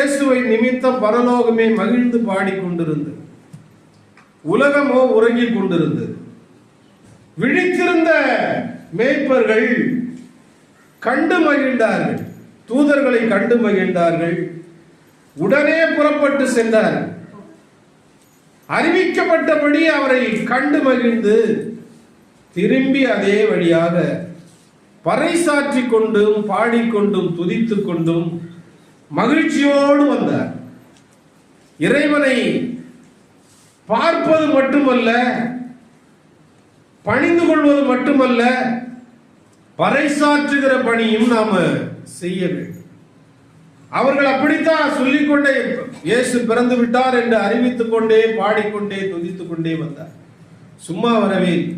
இயேசுவை நிமித்தம் பரலோகமே மகிழ்ந்து பாடிக்கொண்டிருந்தது, உலகமோ உறங்கிக் கொண்டிருந்தது. விழித்திருந்த மேய்ப்பர்கள் கண்டு மகிழ்ந்தார்கள், தூதர்களை கண்டு மகிழ்ந்தார்கள். உடனே புறப்பட்டு சென்றார்கள். அறிவிக்கப்பட்டபடி அவரை கண்டு மகிழ்ந்து திரும்பி அதே வழியாக பறைசாற்றிக் கொண்டும் பாடிக்கொண்டும் துதித்துக் கொண்டும் மகிழ்ச்சியோடு வந்தார். இறைவனை பார்ப்பது மட்டுமல்ல, பணிந்து கொள்வது மட்டுமல்ல, பறைசாற்றுகிற பணியும் நாம செய்ய வேண்டும். அவர்கள் அப்படித்தான் சொல்லிக்கொண்டே இயேசு பிறந்து விட்டார் என்று அறிவித்துக் கொண்டே பாடிக்கொண்டே துதித்துக் கொண்டே வந்தார். சும்மா வரவே இல்லை.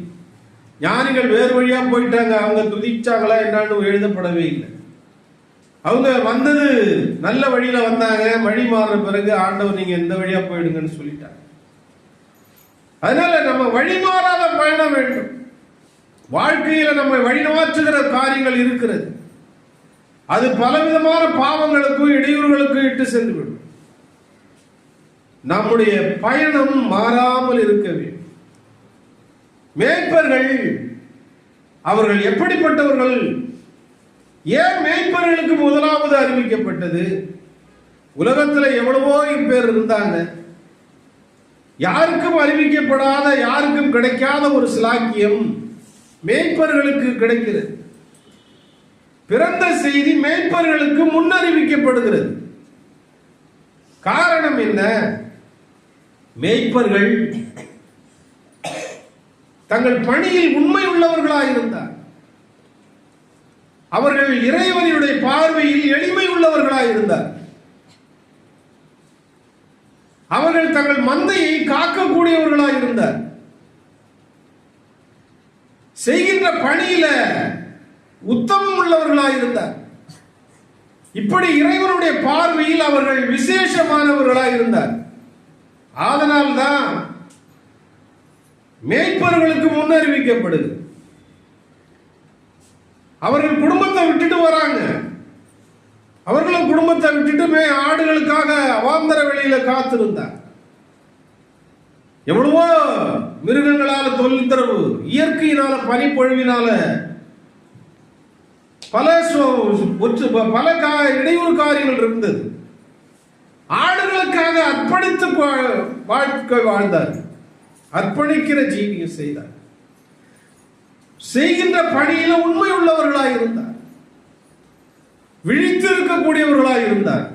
ஞானிகள் வேறு வழியா போயிட்டாங்க, அவங்க துதிச்சாங்களா என்னன்னு எழுதப்படவே இல்லை. அவங்க வந்தது நல்ல வழியில வந்தாங்க, வழி மாறின பிறகு ஆண்டவர் நீங்க எந்த வழியா போயிடுங்கன்னு சொல்லிட்டாங்க. அதனால நம்ம வழி மாறாத பயணம் வேண்டும். வாழ்க்கையில நம்ம வழிமாற்றுகிற காரியங்கள் இருக்கிறது, அது பலவிதமான பாவங்களுக்கும் இடையூறுகளுக்கும் இட்டு சென்று விடும். நம்முடைய பயணம் மாறாமல் இருக்க வேண்டும். மேய்ப்பர்கள் அவர்கள் எப்படிப்பட்டவர்கள்? ஏன் மேய்ப்பர்களுக்கு முதலாவது அறிவிக்கப்பட்டது? உலகத்துல எவ்வளவோ பேர் இருந்தாங்க, யாருக்கும் அறிவிக்கப்படாத, யாருக்கும் கிடைக்காத ஒரு சிலாக்கியம் மேய்ப்பர்களுக்கு கிடைக்கிறது. பிறந்த செய்தி மேய்ப்பர்களுக்கு முன்னறிவிக்கப்படுகிறது. காரணம் என்ன? மேய்ப்பர்கள் தங்கள் பணியில் உண்மை உள்ளவர்களாக இருந்தார். அவர்கள் இறைவனுடைய பார்வையில் எளிமை உள்ளவர்களாக இருந்தார். அவர்கள் தங்கள் மந்தையை காக்கக்கூடியவர்களாக இருந்தார். செய்கின்ற பணியில உத்தமம் உள்ளவர்களாக இருந்தார். இப்படி இறைவனுடைய பார்வையில் அவர்கள் விசேஷமானவர்களாக இருந்தார். அதனால்தான் மேய்ப்பர்களுக்கு முன்னறிவிக்கப்படுது. அவர்கள் குடும்பத்தை விட்டுட்டு வராங்க. அவர்களும் குடும்பத்தை விட்டுட்டு ஆடுகளுக்காக அவாந்தர வெளியில காத்திருந்தார். எவ்வளவோ மிருகங்களால தொல்லித்தரவு, இயற்கையினால பனிப்பொழிவினால பல இடையூறு காரியங்கள் இருந்தது. ஆடுகளுக்காக அர்ப்பணித்து வாழ்க்கை வாழ்ந்தார். அர்ப்பணிக்கிற ஜீவியம் செய்தார். செய்கின்ற பணியில உண்மை உள்ளவர்களாக இருந்தார். விழித்து இருக்கக்கூடியவர்களாக இருந்தார்.